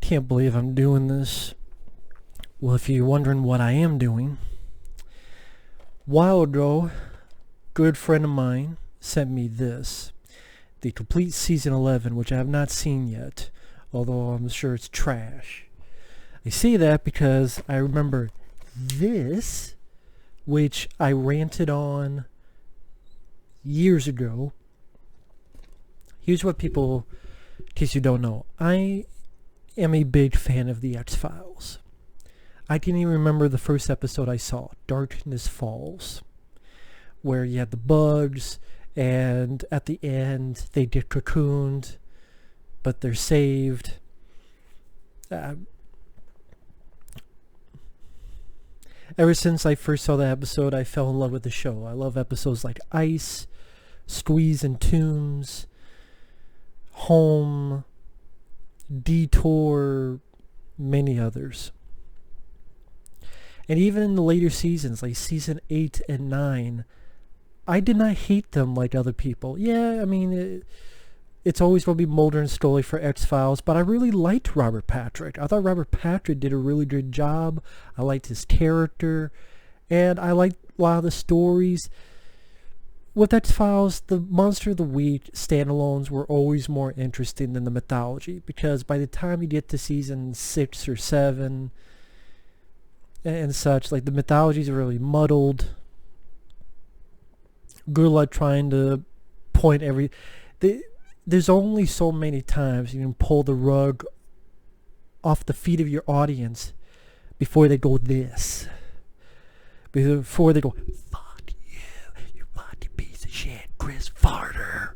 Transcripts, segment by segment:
Can't believe I'm doing this. Well, if you're wondering what I am doing, while ago, good friend of mine sent me this, the complete season 11, which I have not seen yet, although I'm sure it's trash. I see that because I remember this, which I ranted on years ago. Here's what people, in case you don't know, I am a big fan of the X-Files. I can even remember the first episode I saw, Darkness Falls, where you had the bugs, and at the end they get cocooned, but they're saved. Ever since I first saw that episode, I fell in love with the show. I love episodes like Ice, Squeeze and Tombs, Home, Detour, many others. And even in the later seasons, like season 8 and 9, I did not hate them like other people. Yeah, I mean, it's always going to be Mulder and Scully for X-Files, but I really liked Robert Patrick. I thought Robert Patrick did a really good job. I liked his character, and I liked a lot of the stories. With X-Files, the Monster of the Week standalones were always more interesting than the mythology, because by the time you get to season 6 or 7 and such, like, the mythologies are really muddled. Good luck trying to point there's only so many times you can pull the rug off the feet of your audience before they go this. Before they go, fuck you fucking piece of shit, Chris Farter.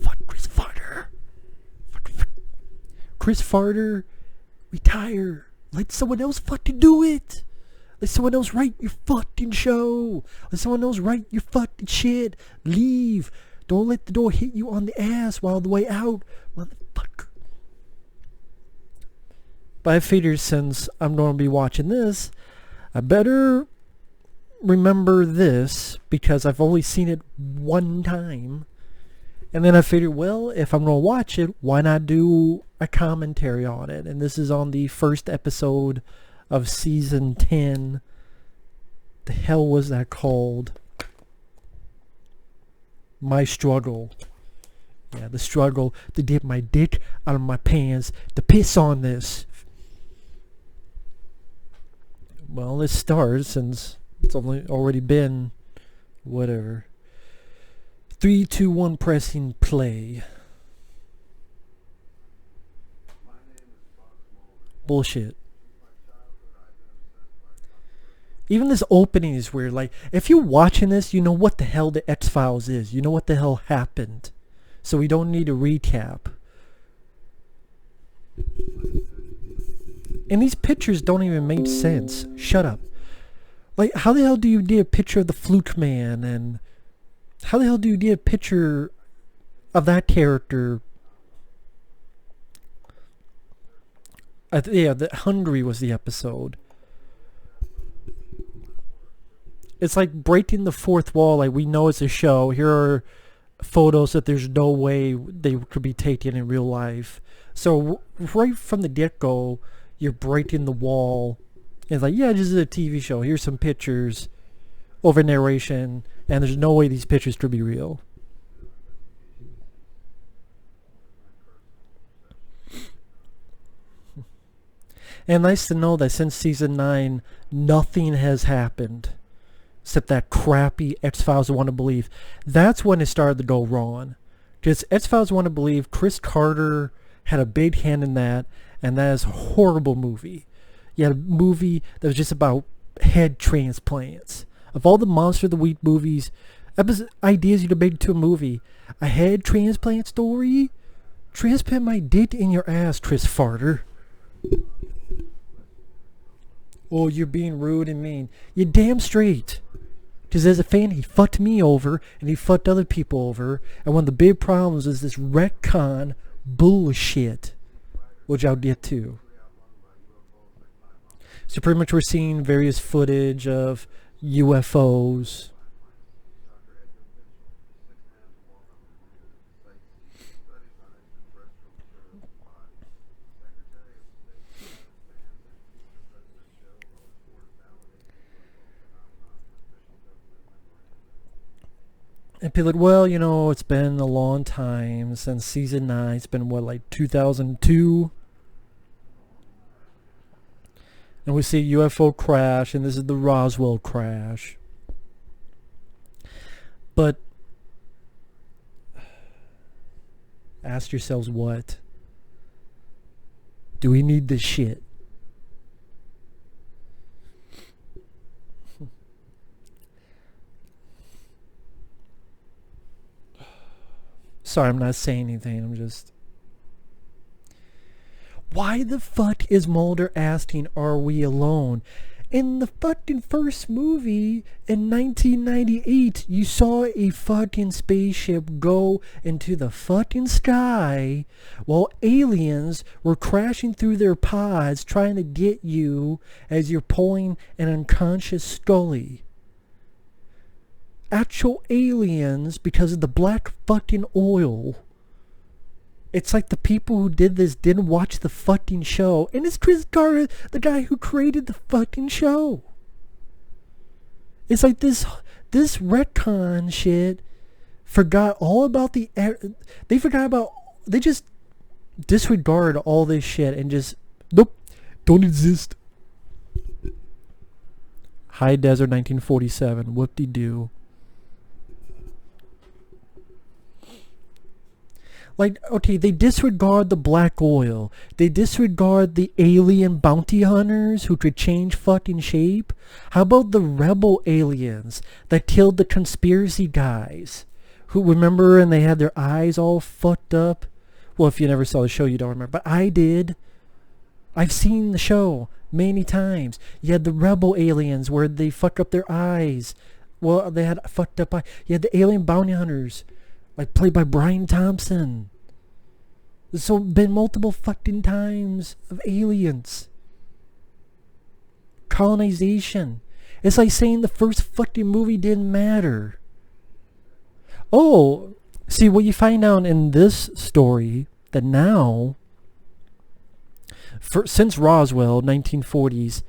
Fuck Chris Farter. Chris Farter, retire. Let someone else fucking do it. Let someone else write your fucking show. Let someone else write your fucking shit. Leave. Don't let the door hit you on the ass while the way out, motherfucker. But I figured since I'm going to be watching this, I better remember this because I've only seen it one time. And then I figured, well, if I'm going to watch it, why not do a commentary on it? And this is on the first episode of season 10. The hell was that called? My Struggle. Yeah, the struggle to get my dick out of my pants to piss on this. Well, let's start since it's already been whatever. 3, 2, 1, pressing play. Bullshit. Even this opening is weird. Like, if you're watching this, you know what the hell the X-Files is. You know what the hell happened. So we don't need a recap. And these pictures don't even make sense. Shut up. Like, how the hell do you get a picture of the Fluke Man? And how the hell do you get a picture of that character? Yeah, Hungary was the episode. It's like breaking the fourth wall. Like, we know it's a show. Here are photos that there's no way they could be taken in real life. So right from the get-go, you're breaking the wall. It's like, yeah, this is a TV show. Here's some pictures over narration, and there's no way these pictures could be real. And nice to know that since season 9, nothing has happened. Except that crappy X-Files Want to Believe. That's when it started to go wrong. Because X-Files Want to Believe, Chris Carter had a big hand in that, and that is a horrible movie. You had a movie that was just about head transplants. Of all the Monster of the Week movies, ideas you could make into a movie, a head transplant story? Transplant my dick in your ass, Chris Farter. Oh, you're being rude and mean. You're damn straight. Because as a fan, he fucked me over, and he fucked other people over. And one of the big problems is this Retcon bullshit, which I'll get to. So pretty much we're seeing various footage of UFOs. And people like, well, you know, it's been a long time since season 9. It's been, what, like 2002? And we see UFO crash, and this is the Roswell crash. But ask yourselves, what? Do we need this shit? Sorry, I'm not saying anything. I'm just... Why the fuck is Mulder asking, are we alone? In the fucking first movie in 1998, you saw a fucking spaceship go into the fucking sky while aliens were crashing through their pods trying to get you as you're pulling an unconscious Scully. Actual aliens because of the black fucking oil. It's like the people who did this didn't watch the fucking show. And it's Chris Carter, the guy who created the fucking show. It's like this retcon shit forgot all about they just disregard all this shit and just, nope, don't exist. High Desert 1947, whoop-de-doo. Like, okay, they disregard the black oil. They disregard the alien bounty hunters who could change fucking shape. How about the rebel aliens that killed the conspiracy guys? Who, remember, and they had their eyes all fucked up? Well, if you never saw the show, you don't remember. But I did. I've seen the show many times. You had the rebel aliens where they fuck up their eyes. Well, they had fucked up eyes. You had the alien bounty hunters, like played by Brian Thompson. There's so been multiple fucking times of aliens. Colonization. It's like saying the first fucking movie didn't matter. Oh, see what you find out in this story, that now, since Roswell, 1940s,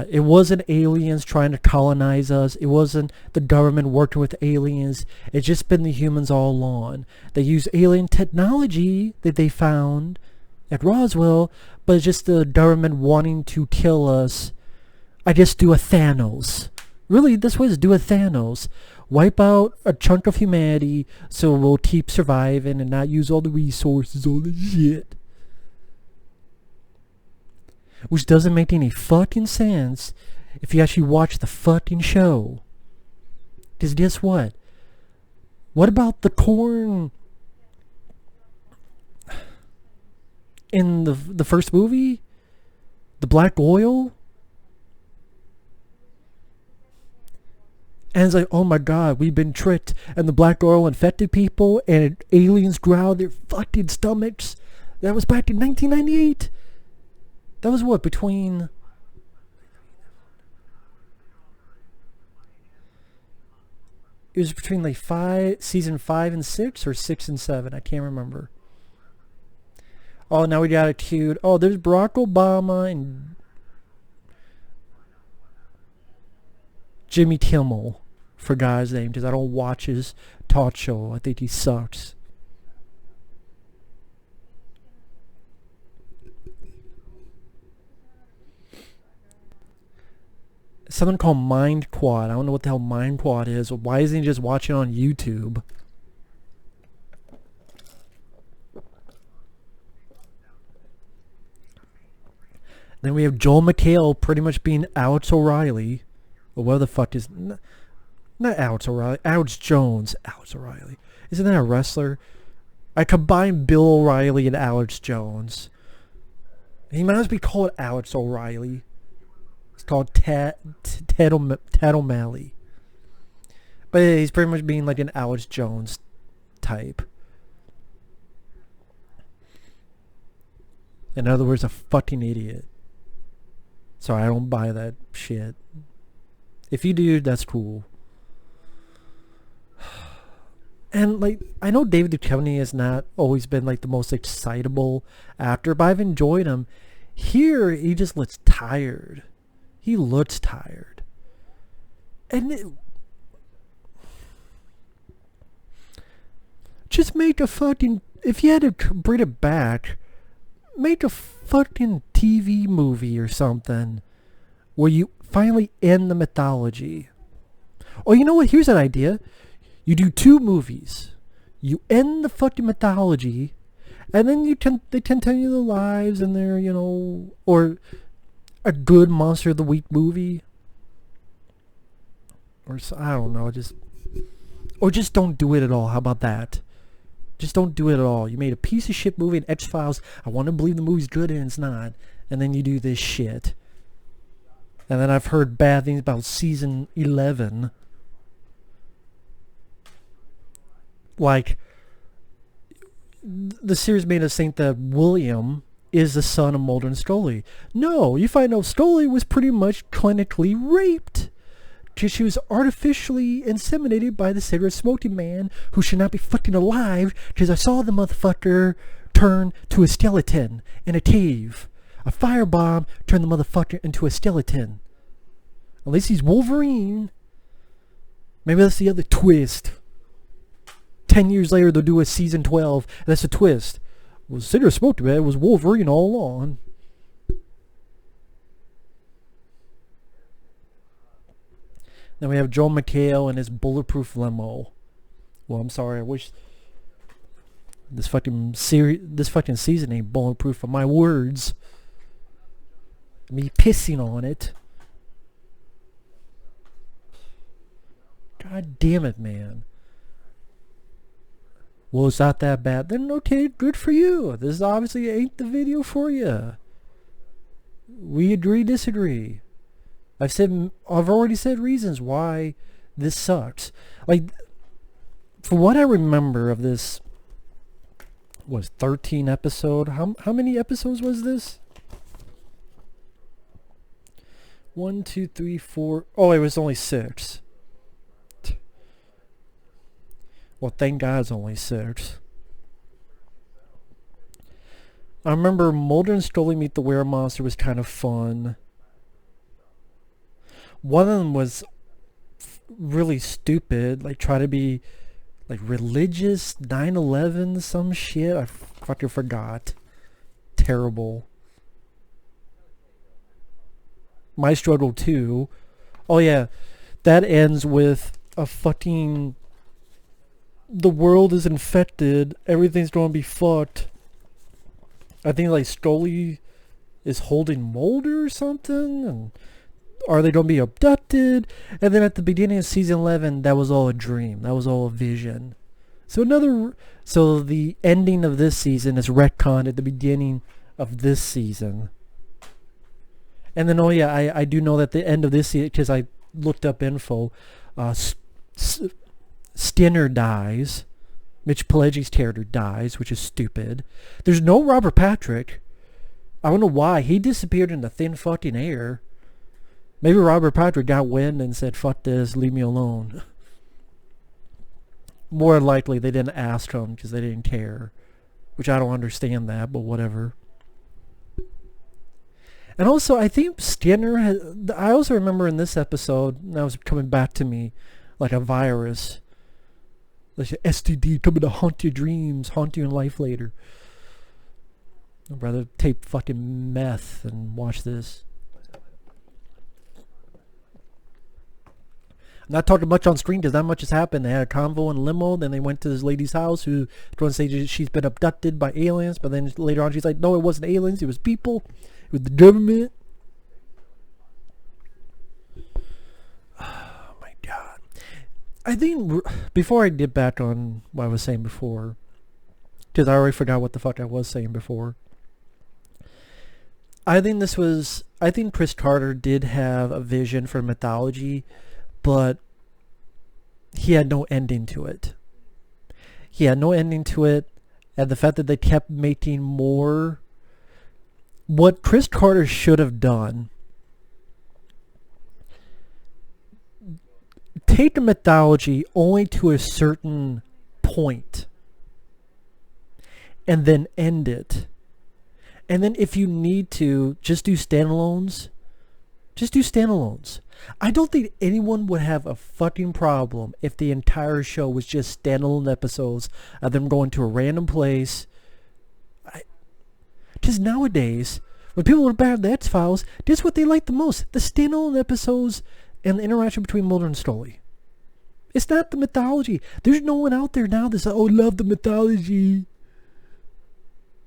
it wasn't aliens trying to colonize us. It wasn't the government working with aliens. It's just been the humans all along. They use alien technology that they found at Roswell, but it's just the government wanting to kill us. I just do a Thanos. Really, this was do a Thanos. Wipe out a chunk of humanity so we'll keep surviving and not use all the resources, all the shit. Which doesn't make any fucking sense if you actually watch the fucking show. Because guess what? What about the corn in the first movie? The black oil? And it's like, oh my god, we've been tricked. And the black oil infected people and aliens ground their fucking stomachs. That was back in 1998. That was what, between... It was between like season 5 and 6 or 6 and 7. I can't remember. Oh, now we got it queued. Oh, there's Barack Obama and Jimmy Kimmel, for God's name, because I don't watch his talk show. I think he sucks. Something called Mind Quad. I don't know what the hell Mind Quad is. Why isn't he just watching on YouTube? Then we have Joel McHale pretty much being Alex O'Reilly. Or what the fuck is... Not Alex O'Reilly. Alex Jones. Alex O'Reilly. Isn't that a wrestler? I combined Bill O'Reilly and Alex Jones. He might as well be called Alex O'Reilly. It's called Ted O'Malley. But yeah, he's pretty much being like an Alex Jones type. In other words, a fucking idiot. So I don't buy that shit. If you do, that's cool. And like, I know David Duchovny has not always been like the most excitable actor, but I've enjoyed him. Here, he just looks tired. He looks tired. And Just make a fucking, if you had to bring it back, make a fucking TV movie or something where you finally end the mythology. Or you know what? Here's an idea. You do 2 movies. You end the fucking mythology, and then they continue their lives and their, or a good Monster of the Week movie. Or I don't know, just don't do it at all. How about that? Just don't do it at all. You made a piece of shit movie in X-Files. I want to believe the movie's good and it's not. And then you do this shit. And then I've heard bad things about season 11. Like, the series made us think that William is the son of Mulder and Scully. No, you find out Scully was pretty much clinically raped. Because she was artificially inseminated by the cigarette smoking man who should not be fucking alive, because I saw the motherfucker turn to a skeleton in a cave. A firebomb turned the motherfucker into a skeleton. At least he's Wolverine. Maybe that's the other twist. 10 years later they'll do a season 12, and that's a twist. Well, cigarette smoking man was Wolverine all along. Then we have Joel McHale and his bulletproof limo. Well, I'm sorry. I wish this fucking season ain't bulletproof for my words. Me pissing on it. God damn it, man. Well, it's not that bad. Then okay, good for you. This obviously ain't the video for you. We agree, disagree. I've already said reasons why this sucks. Like, for what I remember of this, was 13 episode. How many episodes was this? 1, 2, 3, 4. Oh, it was only 6. Well, thank God it's only 6. I remember Mulder and Scully Meet the Weremonster was kind of fun. One of them was really stupid, like try to be like religious, 9/11, some shit. I fucking forgot. Terrible. My Struggle 2. Oh yeah, that ends with a fucking, the world is infected, everything's gonna be fucked. I think like Scully is holding Mulder or something, and are they going to be abducted? And then at the beginning of season 11, that was all a dream. That was all a vision. So the ending of this season is retconned at the beginning of this season. And then, oh yeah, I do know that the end of this season, because I looked up info, Skinner dies. Mitch Pileggi's character dies, which is stupid. There's no Robert Patrick. I don't know why. He disappeared into thin fucking air. Maybe Robert Patrick got wind and said, fuck this, leave me alone. More likely they didn't ask him because they didn't care. Which I don't understand that, but whatever. And also, I think Skinner I also remember in this episode, that was coming back to me like a virus. Like STD coming to haunt your dreams, haunt you in life later. I'd rather tape fucking meth and watch this. I'm not talking much on screen because not much has happened. They had a convo in limo, then they went to this lady's house who going to say she's been abducted by aliens, but then later on she's like, no, it wasn't aliens, it was people, it was the government. Oh my God. I think, before I get back on what I was saying before, because I already forgot what the fuck I was saying before, I think Chris Carter did have a vision for mythology, but he had no ending to it. He had no ending to it, and the fact that they kept making more. What Chris Carter should have done, take the mythology only to a certain point, and then end it. And then if you need to, just do standalones. Just do standalones. I don't think anyone would have a fucking problem if the entire show was just standalone episodes of them going to a random place. Because nowadays, when people are bad at the X-Files, that's what they like the most. The standalone episodes and the interaction between Mulder and Scully. It's not the mythology. There's no one out there now that's like, oh, love the mythology.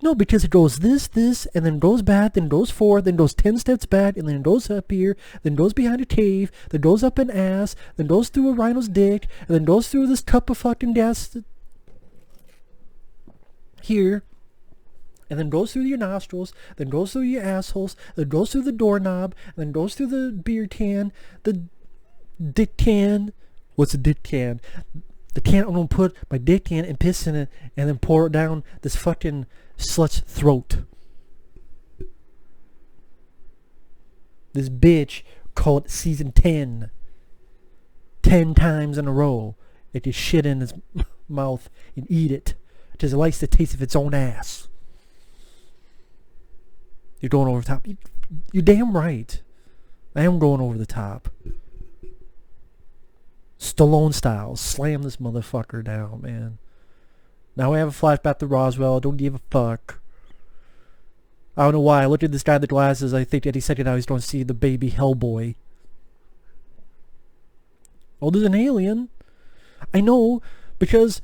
No, because it goes this, and then goes back, then goes forward, then goes 10 steps back, and then goes up here, then goes behind a cave, then goes up an ass, then goes through a rhino's dick, and then goes through this cup of fucking gas here, and then goes through your nostrils, then goes through your assholes, then goes through the doorknob, then goes through the beer can, the dick can. What's a dick can? The can I'm gonna put my dick in and piss in it, and then pour it down this fucking slut's throat. This bitch called season 10 times in a row. It just shit in his mouth and eat it because it likes the taste of its own ass. You're going over the top. You're damn right. I am going over the top. Stallone style. Slam this motherfucker down, man. Now we have a flashback to Roswell. Don't give a fuck. I don't know why. I looked at this guy in the glasses. I think any second now he's going to see the baby Hellboy. Oh, there's an alien. I know, because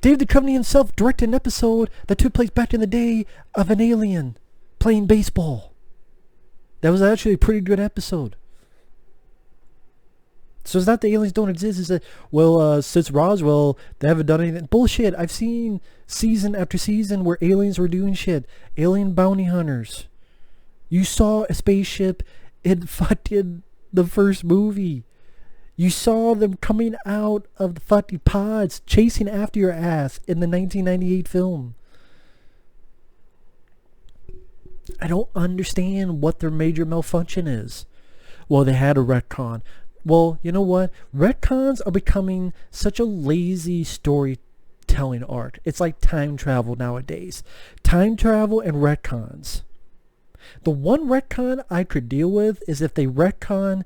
David Duchovny himself directed an episode that took place back in the day of an alien playing baseball. That was actually a pretty good episode. So it's not that aliens don't exist. It's that, well, since Roswell, they haven't done anything. Bullshit. I've seen season after season where aliens were doing shit. Alien bounty hunters. You saw a spaceship in fucking the first movie. You saw them coming out of the fucking pods, chasing after your ass in the 1998 film. I don't understand what their major malfunction is. Well, they had a retcon. Well, you know what? Retcons are becoming such a lazy storytelling art. It's like time travel nowadays. Time travel and retcons. The one retcon I could deal with is if they retcon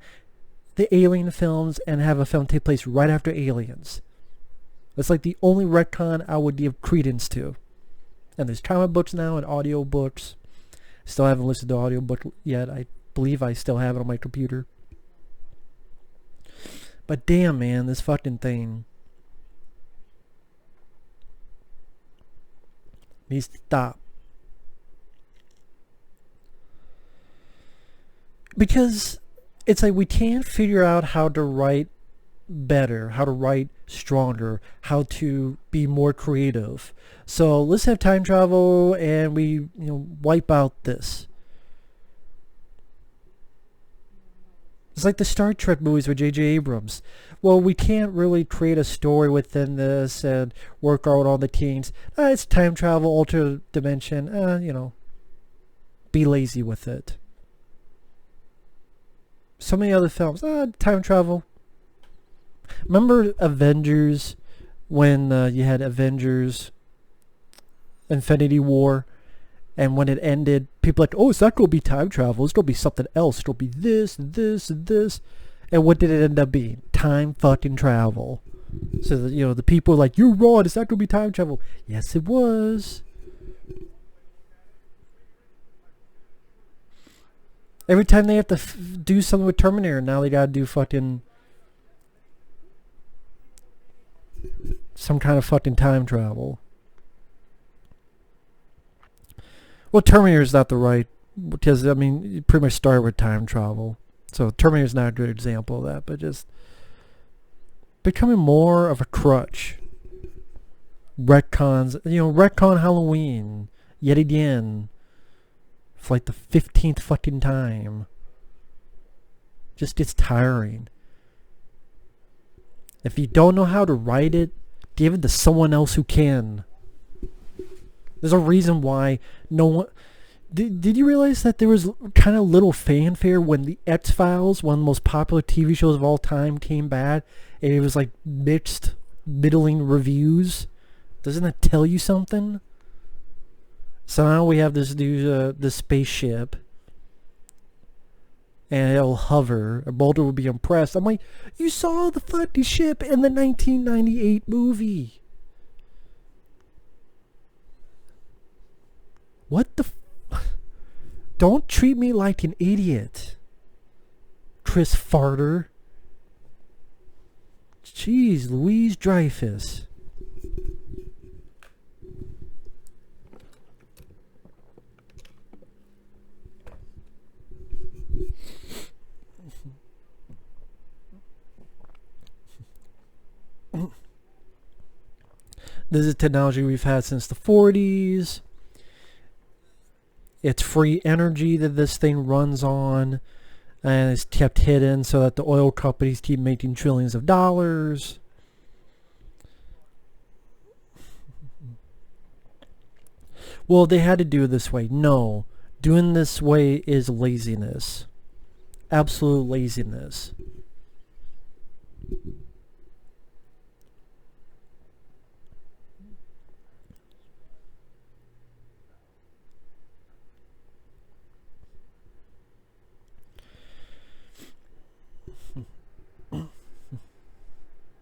the Alien films and have a film take place right after Aliens. That's like the only retcon I would give credence to. And there's comic books now and audio books. Still haven't listened to the audio book yet. I believe I still have it on my computer. But damn, man, this fucking thing needs to stop. Because it's like we can't figure out how to write better, how to write stronger, how to be more creative. So let's have time travel and we, wipe out this. It's like the Star Trek movies with J.J. Abrams. Well, we can't really create a story within this and work out all the kinks. It's time travel, alternate dimension. Be lazy with it. So many other films. Time travel. Remember Avengers when you had Avengers Infinity War? And when it ended, people were like, oh, it's not going to be time travel. It's going to be something else. It's going to be this, and this, and this. And what did it end up being? Time fucking travel. So, the people were like, you're wrong. It's not going to be time travel. Yes, it was. Every time they have to do something with Terminator, now they got to do fucking some kind of fucking time travel. Well, Terminator is not the right, because, you pretty much start with time travel. So Terminator is not a good example of that, but just becoming more of a crutch. Retcons, retcon Halloween, yet again, for like the 15th fucking time. Just gets tiring. If you don't know how to write it, give it to someone else who can. There's a reason why no one... Did you realize that there was kind of little fanfare when the X-Files, one of the most popular TV shows of all time, came back? And it was like mixed, middling reviews. Doesn't that tell you something? So now we have this new this spaceship. and it'll hover. Mulder will be impressed. I'm like, you saw the fucking ship in the 1998 movie. What the Don't treat me like an idiot, Chris Farter. Jeez, Louise Dreyfus. This is technology we've had since the 40s. It's free energy that this thing runs on, and it's kept hidden so that the oil companies keep making trillions of dollars. Well, they had to do it this way. No, doing this way is laziness. Absolute laziness.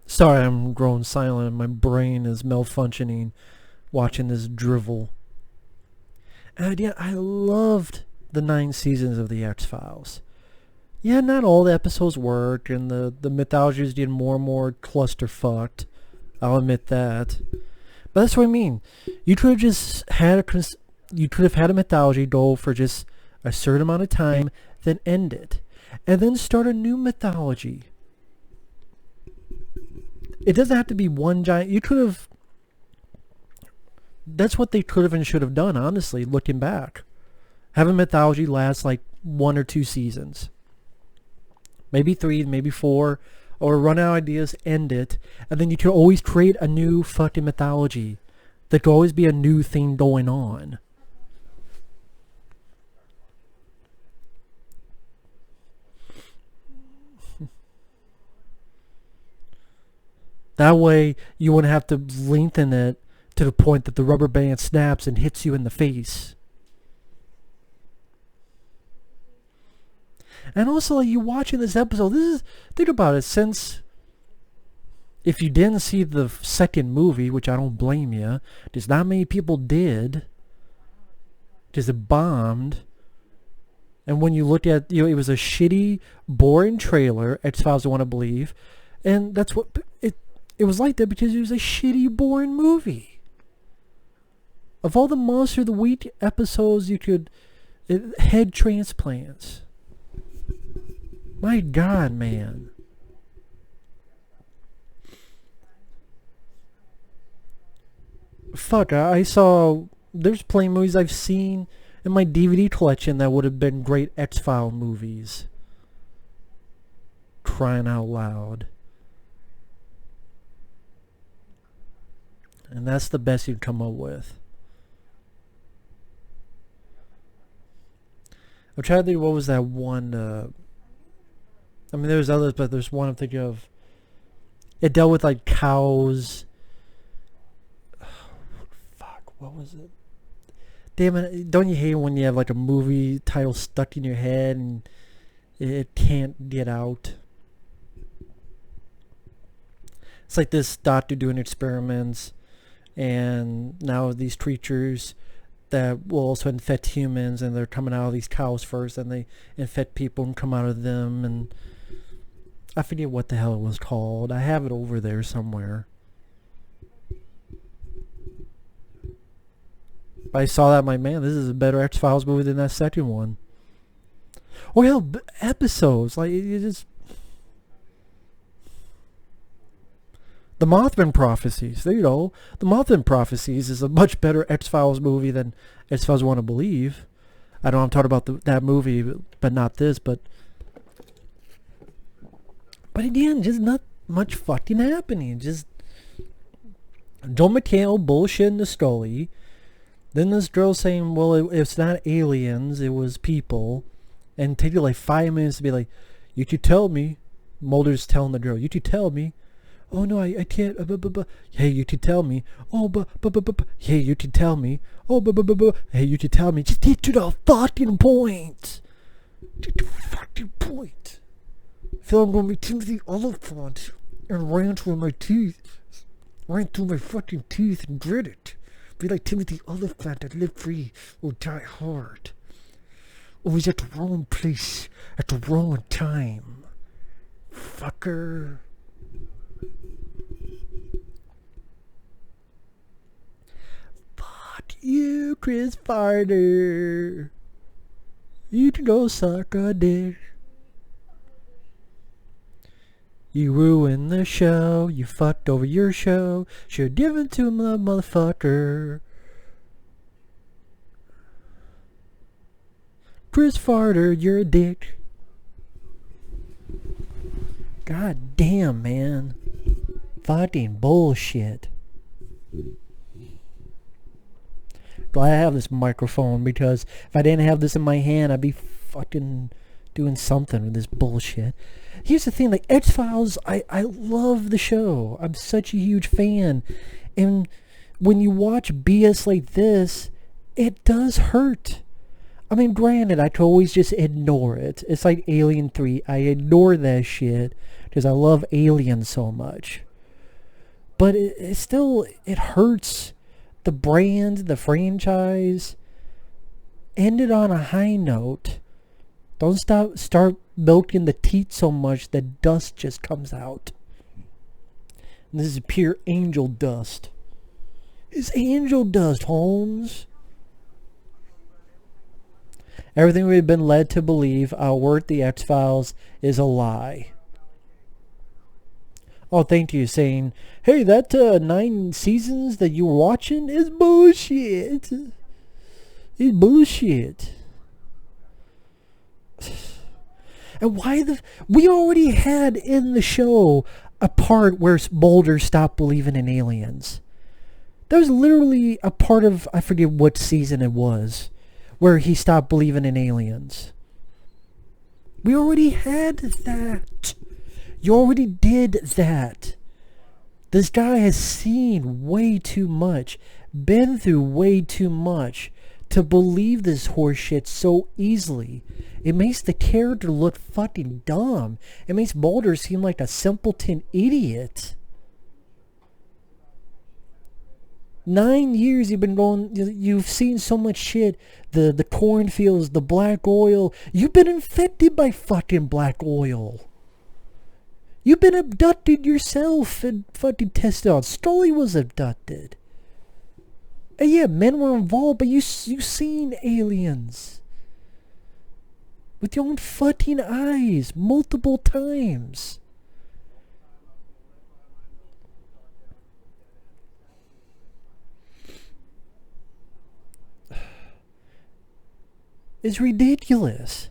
Sorry, I'm growing silent. My brain is malfunctioning watching this drivel. And yeah, I loved the 9 seasons of the X-Files. Yeah, not all the episodes worked, and the mythology is getting more and more clusterfucked. I'll admit that. But that's what I mean. You could have just had a mythology go for just a certain amount of time, then end it, and then start a new mythology. It doesn't have to be one giant. You could have. That's what they could have and should have done, honestly, looking back. Have a mythology last like 1 or 2 seasons. Maybe 3, maybe 4. Or run out of ideas, end it. And then you could always create a new fucking mythology. There could always be a new thing going on. That way, you wouldn't have to lengthen it to the point that the rubber band snaps and hits you in the face. And also, like, you watching this episode, think about it, since if you didn't see the second movie, which I don't blame you, because not many people did, because it bombed. And when you look at, it was a shitty, boring trailer, X-Files I want to believe, and that's what, it was like that because it was a shitty, boring movie. Of all the Monster of the Week episodes you could... head transplants. My God, man. Fuck, I saw... There's plenty of movies I've seen in my DVD collection that would have been great X-File movies. Crying out loud. And that's the best you'd come up with. I'm trying to think, what was that one, I mean, there's others, but there's one I'm thinking of. It dealt with, like, cows. Fuck, what was it? Damn it, don't you hate when you have, like, a movie title stuck in your head and it can't get out? It's like this doctor doing experiments, and now these creatures that will also infect humans, and they're coming out of these cows first, and they infect people and come out of them, and I forget what the hell it was called. I have it over there somewhere. I saw that, I'm like, man, this is a better X-Files movie than that second one. Or hell, episodes, like, it just... The Mothman Prophecies. There you go. The Mothman Prophecies is a much better X-Files movie than X-Files Want to Believe. I know I'm talking about that movie, but not this. But again, just not much fucking happening. Just John McHale bullshitting the Scully. Then this girl saying, well, it's not aliens, it was people. And take like 5 minutes to be like, you could tell me. Mulder's telling the girl, you could tell me. Oh no, I can't. Hey, you could tell me. Oh, hey, you could tell me. Oh, hey, you could tell me. Just get to the fucking point. Fuck. fucking point. I feel I'm gonna be Timothy Oliphant and rant with my teeth. Rant through my fucking teeth and grit it. Be like Timothy Oliphant and live free or die hard. Always at the wrong place at the wrong time. Fucker. Fuck you, Chris Farter. You can go suck a dick. You ruined the show. You fucked over your show. Should give it to the motherfucker. Chris Farter, you're a dick. God damn, man. Fucking bullshit. Glad I have this microphone, because if I didn't have this in my hand, I'd be fucking doing something with this bullshit. Here's the thing, like X-Files, I love the show. I'm such a huge fan. And when you watch BS like this, it does hurt. I mean, granted, I could always just ignore it. It's like Alien 3. I ignore that shit because I love Alien so much. But it still, it hurts. The brand, the franchise ended on a high note. Don't start milking the teeth so much that dust just comes out. And this is pure angel dust. It's angel dust, Holmes. Everything we've been led to believe outward the X-Files is a lie. Oh, thank you, saying, hey, that 9 seasons that you were watching is bullshit. It's bullshit. And why we already had in the show a part where Mulder stopped believing in aliens. That was literally a part of, I forget what season it was, where he stopped believing in aliens. We already had that. You already did that. This guy has seen way too much, been through way too much to believe this horseshit so easily. It makes the character look fucking dumb. It makes Mulder seem like a simpleton idiot. 9 years you've been going, you've seen so much shit. The cornfields, the black oil. You've been infected by fucking black oil. You've been abducted yourself and fucking tested on. Scully was abducted. And yeah, men were involved, but you've seen aliens. With your own fucking eyes, multiple times. It's ridiculous.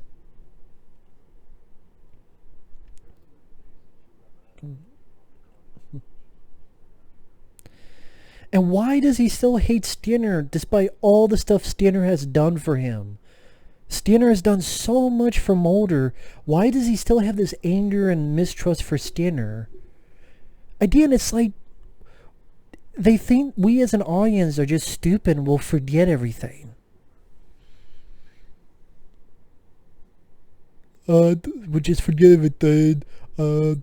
And why does he still hate Skinner despite all the stuff Skinner has done for him? Skinner has done so much for Mulder. Why does he still have this anger and mistrust for Skinner? Again, it's like they think we as an audience are just stupid and will forget everything. We just forget everything. Duh,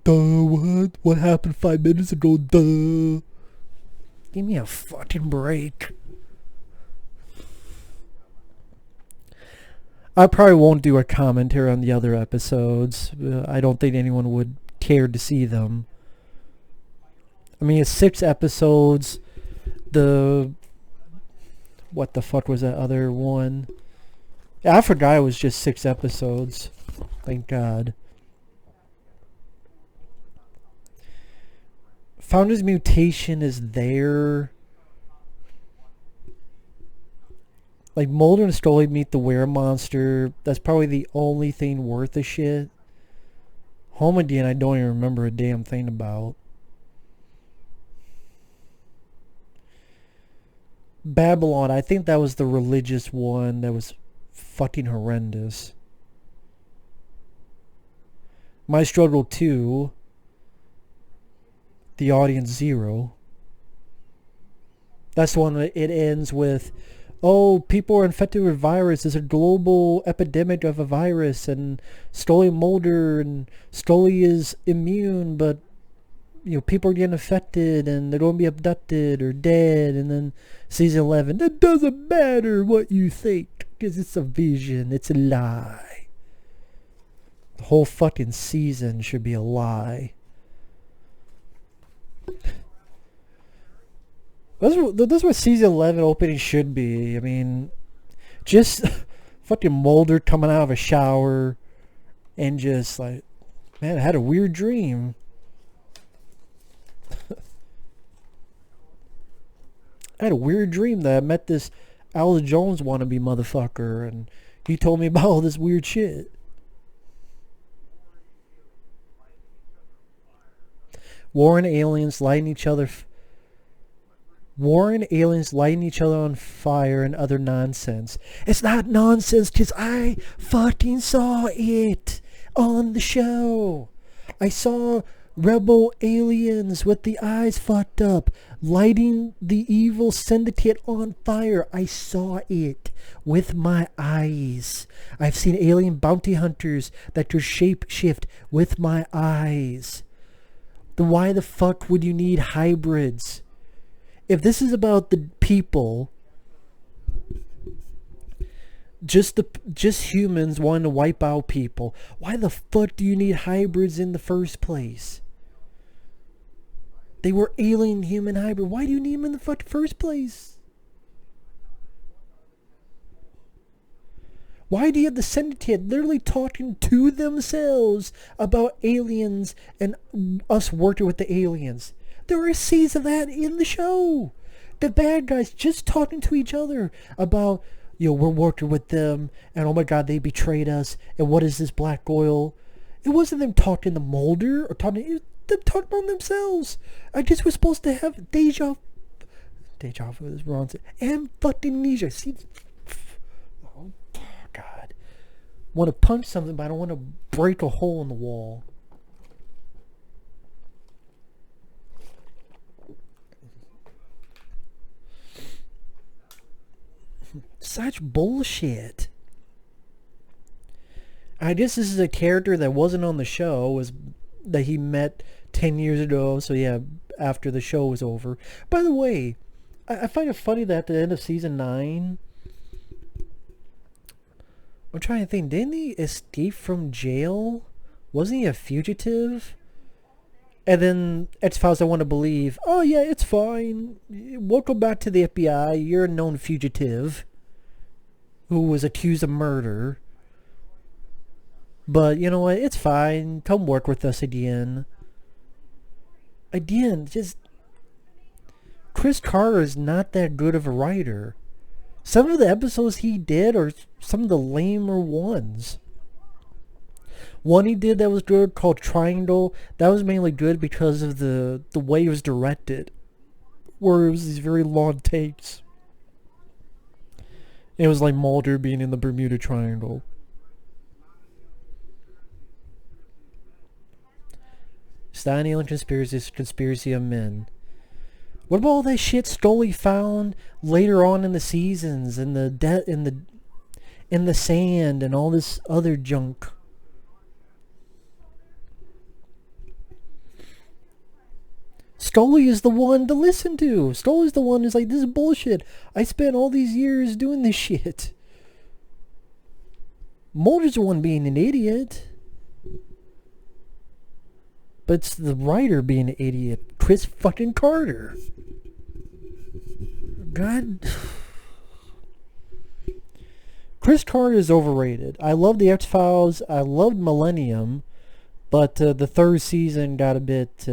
what happened 5 minutes ago? Duh. Give me a fucking break. I probably won't do a commentary on the other episodes. I don't think anyone would care to see them. I mean, it's 6 episodes. What the fuck was that other one? I forgot it was just 6 episodes. Thank God. Founder's mutation is there. Like Mulder and Scully meet the were-monster. That's probably the only thing worth a shit. Home Again, I don't even remember a damn thing about. Babylon, I think that was the religious one that was fucking horrendous. My Struggle 2. The Audience Zero. That's the one that it ends with oh, people are infected with virus. There's a global epidemic of a virus, and Scully Mulder, and Scully is immune, but people are getting affected, and they're going to be abducted or dead. And then season 11, it doesn't matter what you think, because it's a vision. It's a lie. The whole fucking season should be a lie. That's what season 11 opening should be. I mean, just fucking Mulder coming out of a shower and just like, man, I had a weird dream. I had a weird dream that I met this Alice Jones wannabe motherfucker, and he told me about all this weird shit. War and aliens lighting each other on fire and other nonsense. It's not nonsense because I fucking saw it on the show. I saw rebel aliens with the eyes fucked up lighting the evil syndicate on fire. I saw it with my eyes. I've seen alien bounty hunters that could shape shift with my eyes. Then why the fuck would you need hybrids? If this is about the people, just humans wanting to wipe out people, why the fuck do you need hybrids in the first place? They were alien human hybrid. Why do you need them in the fucking first place? Why do you have the syndicate literally talking to themselves about aliens and us working with the aliens? There are scenes of that in the show. The bad guys just talking to each other about, we're working with them, and oh my god, they betrayed us, and what is this black oil? It wasn't them talking to Mulder, or them talking about themselves. I guess we're supposed to have deja vu is wrong, and fucking amnesia. See, oh god. Want to punch something, but I don't want to break a hole in the wall. Such bullshit. I guess this is a character that wasn't on the show, was that he met 10 years ago, so yeah, after the show was over. By the way, I find it funny that at the end of season 9, I'm trying to think, didn't he escape from jail? Wasn't he a fugitive? And then X-Files, I want to believe, oh yeah, it's fine. Welcome back to the FBI. You're a known fugitive who was accused of murder. But you know what? It's fine. Come work with us again. Again, just... Chris Carter is not that good of a writer. Some of the episodes he did are some of the lamer ones. One he did that was good called Triangle. That was mainly good because of the way it was directed. Where it was these very long takes. It was like Mulder being in the Bermuda Triangle. It's not an alien conspiracy, it's a conspiracy of men. What about all that shit Scully found later on in the seasons, in the sand and all this other junk? Scully is the one to listen to. Scully's the one who's like, this is bullshit. I spent all these years doing this shit. Mulder's the one being an idiot. But it's the writer being an idiot. Chris fucking Carter. God. Chris Carter is overrated. I love the X-Files. I loved Millennium. But the third season got a bit...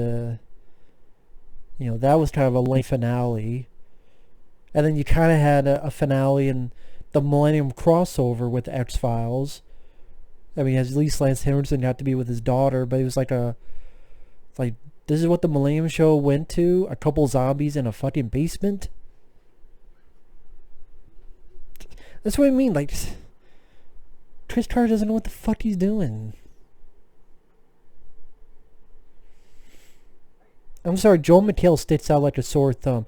that was kind of a lame finale. And then you kind of had a finale in the Millennium crossover with the X-Files. I mean, at least Lance Henriksen got to be with his daughter, but it was like this is what the Millennium show went to? A couple zombies in a fucking basement? That's what I mean, like, Chris Carter doesn't know what the fuck he's doing. I'm sorry, Joel McHale sticks out like a sore thumb.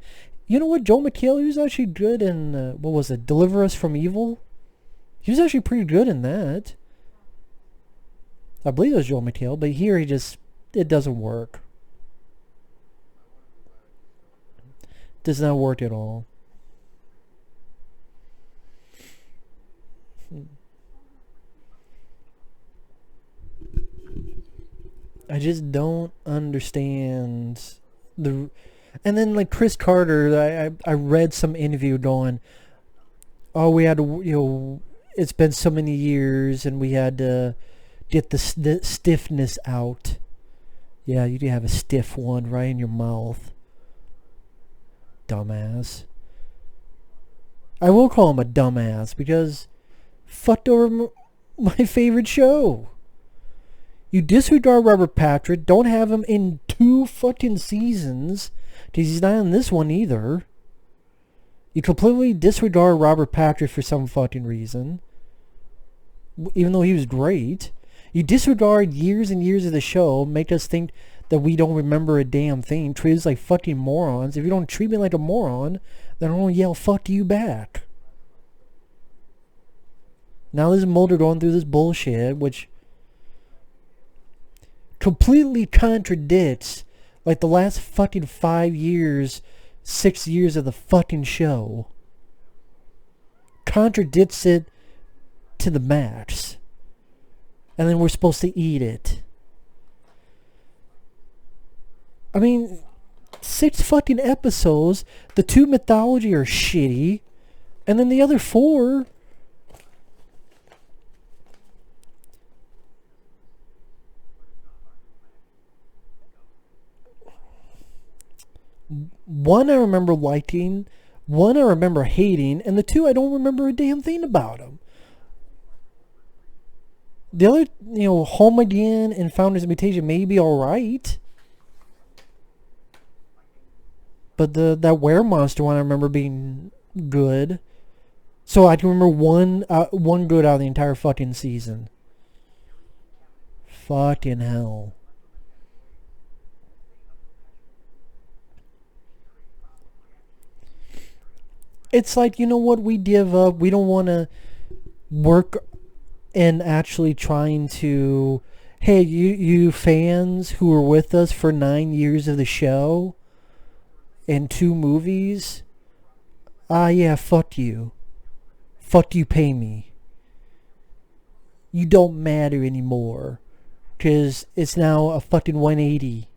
You know what? Joel McHale, he was actually good in, what was it? Deliver Us from Evil? He was actually pretty good in that. I believe it was Joel McHale, but here it doesn't work. Does not work at all. I just don't understand the... And then like Chris Carter, I read some interview going, oh, we had to, it's been so many years and we had to get the stiffness out. Yeah, you do have a stiff one right in your mouth. Dumbass. I will call him a dumbass because fucked over my favorite show. You disregard Robert Patrick. Don't have him in 2 fucking seasons. Because he's not in this one either. You completely disregard Robert Patrick for some fucking reason. Even though he was great. You disregard years and years of the show. Make us think that we don't remember a damn thing. Treat us like fucking morons. If you don't treat me like a moron, then I'm going to yell fuck you back. Now this Mulder going through this bullshit, which completely contradicts like the last fucking 5 years, 6 years of the fucking show. Contradicts it to the max. And then we're supposed to eat it. I mean, 6 fucking episodes. The 2 mythology are shitty. And then the other 4... One I remember liking, one I remember hating, and the 2 I don't remember a damn thing about them. The other, Home Again and Founder's Mutation may be alright. But that Weremonster one I remember being good. So I can remember one good out of the entire fucking season. Fucking hell. It's like, you know what, we give up. We don't want to work in actually trying to... Hey, you fans who were with us for 9 years of the show and 2 movies, yeah, fuck you. Fuck you, pay me. You don't matter anymore. Because it's now a fucking 180.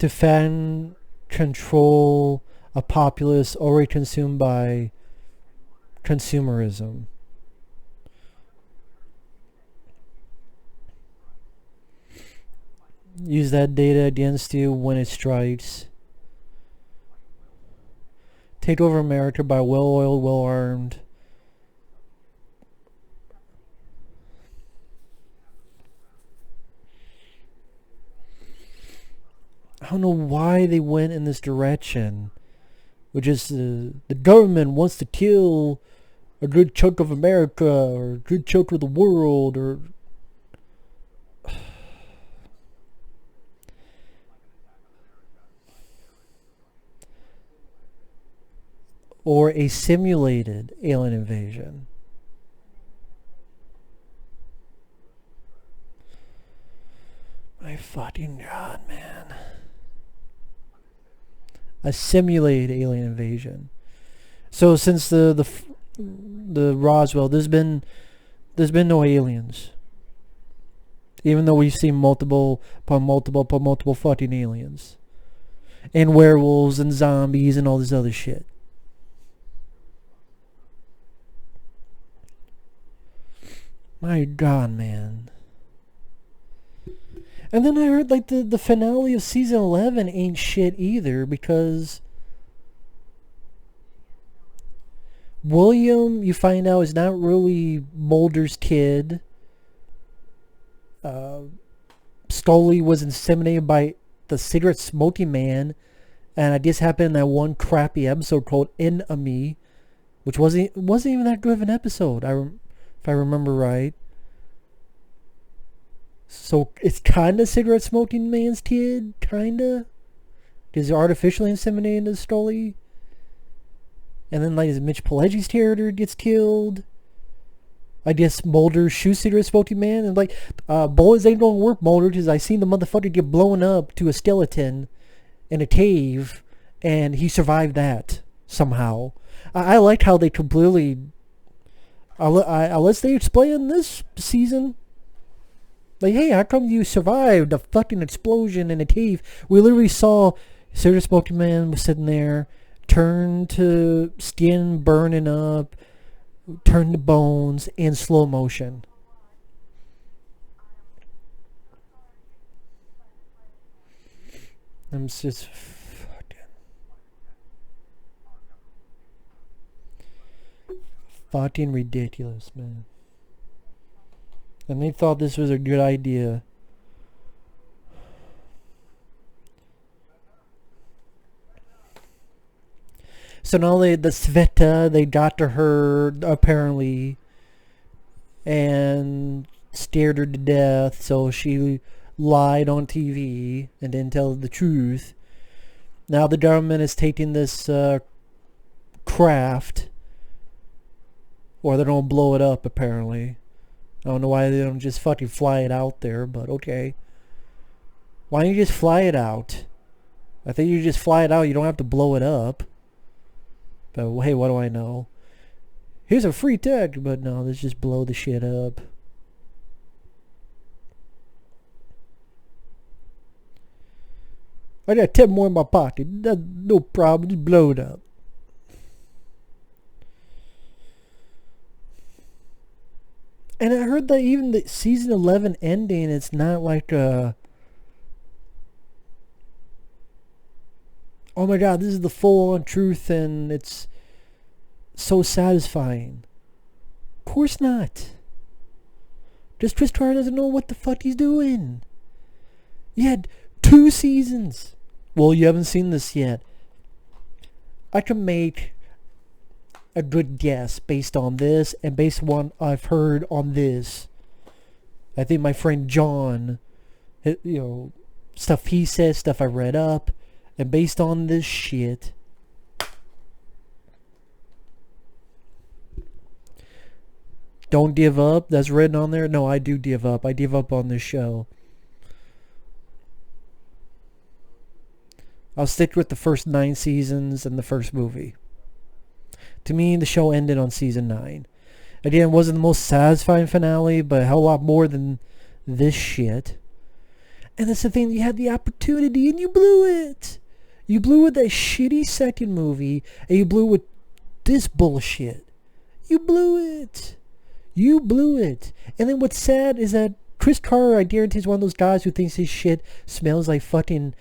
To fan control a populace already consumed by consumerism. Use that data against you when it strikes. Take over America by well-oiled, well-armed. I don't know why they went in this direction. Which is the government wants to kill a good chunk of America or a good chunk of the world or a simulated alien invasion. My fucking God, man. A simulated alien invasion. So since the Roswell, there's been no aliens. Even though we've seen multiple fucking aliens. And werewolves and zombies and all this other shit. My God, man. And then I heard like the finale of season 11 ain't shit either because William, you find out, is not really Mulder's kid. Scully was inseminated by the cigarette smoking man, and I guess happened in that one crappy episode called Enemy, which wasn't even that good of an episode. If I remember right. So it's kind of cigarette smoking man's kid, kind of. Because they're artificially inseminating the Stoli. And then like Mitch Pileggi's character gets killed. I guess Mulder shoots cigarette smoking man. And like, bullets ain't gonna work, Mulder, because I seen the motherfucker get blown up to a skeleton in a cave. And he survived that somehow. I liked how they completely... unless they explain this season... Like, hey, how come you survived a fucking explosion in a cave? We literally saw cigarette smoking man was sitting there, turned to skin burning up, turned to bones in slow motion. I'm just fucking ridiculous, man. And they thought this was a good idea. So now the Sveta, they got to her, apparently, and scared her to death, so she lied on TV and didn't tell the truth. Now the government is taking this craft, or they're gonna blow it up, apparently. I don't know why they don't just fucking fly it out there, but okay. Why don't you just fly it out? I think you just fly it out, you don't have to blow it up. But hey, what do I know? Here's a free tech, but no, let's just blow the shit up. I got 10 more in my pocket. No problem, just blow it up. And I heard that even the season 11 ending, it's not like oh my god, this is the full-on truth and it's so satisfying. Of course not. Just Chris Carter doesn't know what the fuck he's doing. You had 2 seasons. Well, you haven't seen this yet. I can make a good guess based on this and based on what I've heard on this. I think my friend John, stuff he says, stuff I read up, and based on this shit, don't give up, that's written on there. No, I do give up. I give up on this show. I'll stick with the first 9 seasons and the first movie. To me, the show ended on season 9. Again, it wasn't the most satisfying finale, but a hell lot more than this shit. And that's the thing, you had the opportunity and you blew it. You blew with that shitty second movie, and you blew with this bullshit. You blew it. You blew it. And then what's sad is that Chris Carter, I guarantee, is one of those guys who thinks his shit smells like fucking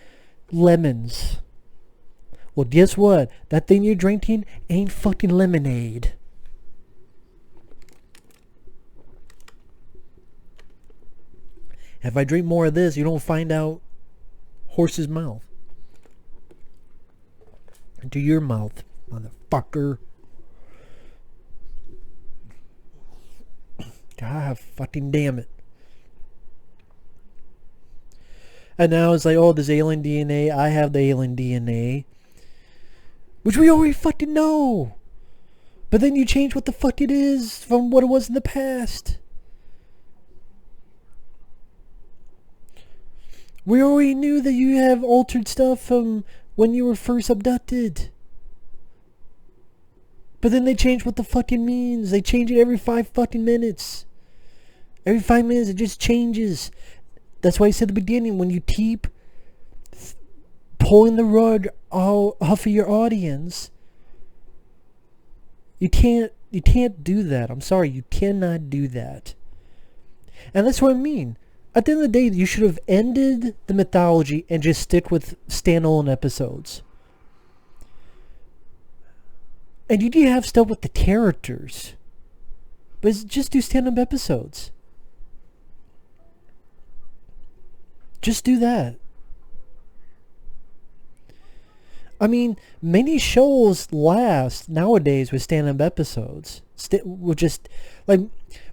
lemons. Well, guess what? That thing you're drinking ain't fucking lemonade. If I drink more of this, you don't find out horse's mouth. Into your mouth, motherfucker. God fucking damn it. And now it's like, oh, there's alien DNA. I have the alien DNA. Which we already fucking know. But then you change what the fuck it is from what it was in the past. We already knew that you have altered stuff from when you were first abducted. But then they change what the fuck it means. They change it every 5 fucking minutes. Every 5 minutes it just changes. That's why I said at the beginning, when you keep pulling the rug off of your audience, you can't do that. I'm sorry, you cannot do that. And that's what I mean. At the end of the day, you should have ended the mythology and just stick with standalone episodes. And you do have stuff with the characters, but just do stand-up episodes. Just do that. I mean, many shows last nowadays with stand-up episodes. With just like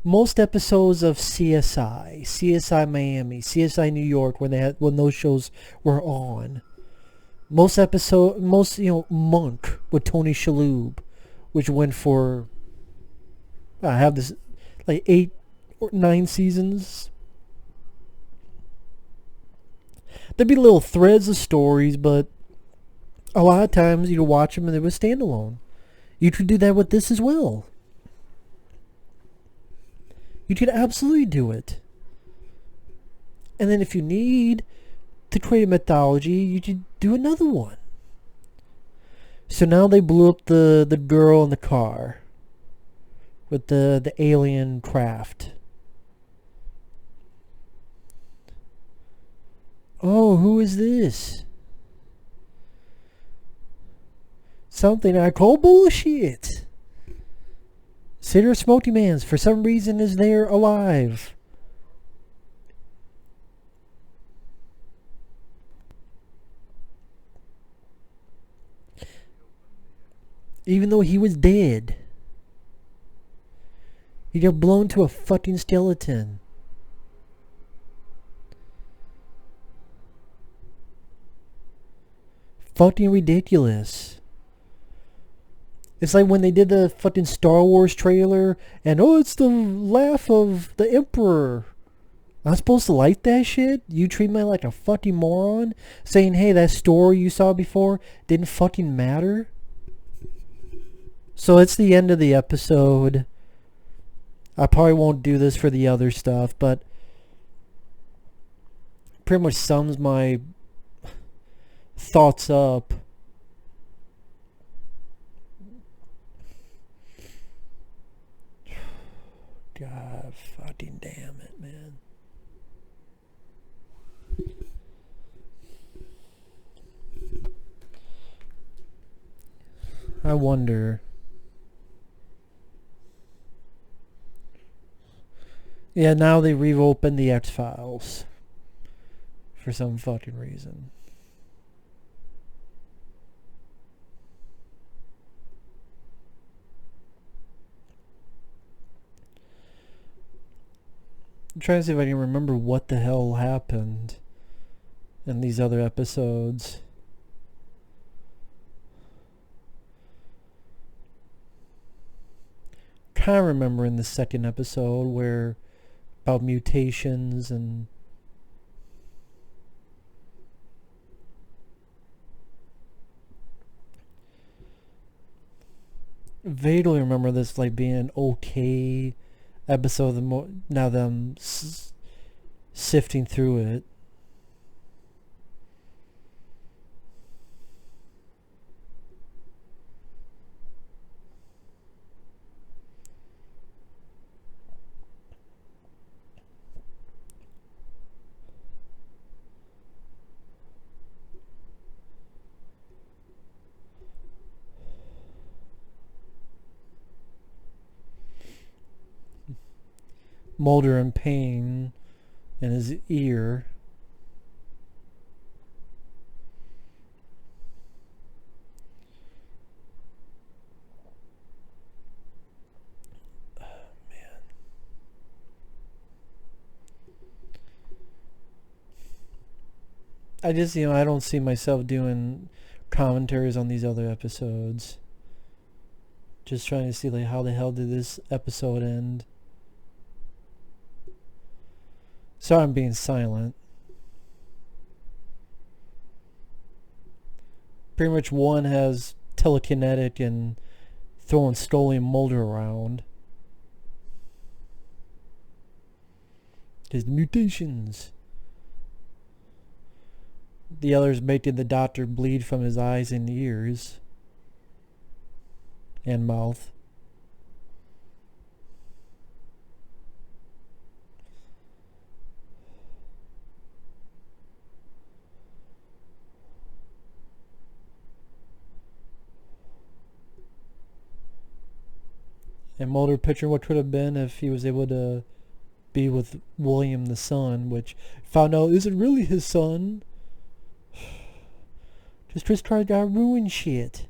most episodes of CSI, CSI Miami, CSI New York, when those shows were on. Monk with Tony Shalhoub, which went for I have this like 8 or 9 seasons. There'd be little threads of stories, but a lot of times you'd watch them and they would standalone. You could do that with this as well. You could absolutely do it. And then if you need to create a mythology, you could do another one. So now they blew up the girl in the car with the alien craft. Oh, who is this? Something I call bullshit. Cider Smoky Man's for some reason is there alive. Even though he was dead. He got blown to a fucking skeleton. Fucking ridiculous. It's like when they did the fucking Star Wars trailer and it's the laugh of the Emperor. I'm supposed to like that shit? You treat me like a fucking moron? Saying, hey, that story you saw before didn't fucking matter? So it's the end of the episode. I probably won't do this for the other stuff, but pretty much sums my thoughts up. God fucking damn it, man. I wonder. Yeah, now they reopened the X-Files. For some fucking reason. I'm trying to see if I can remember what the hell happened in these other episodes. Kind of remember in the second episode where about mutations and vaguely remember this like being an okay episode. Now that I'm sifting through it. Mulder in pain in his ear. Oh, man. I don't see myself doing commentaries on these other episodes. Just trying to see like how the hell did this episode end. Sorry I'm being silent. Pretty much one has telekinetic and throwing Scully and Mulder around. There's mutations. The other's making the doctor bleed from his eyes and ears. And mouth. And Mulder picturing what could have been if he was able to be with William the son, which found out isn't really his son. Just Chris Carter got ruined shit.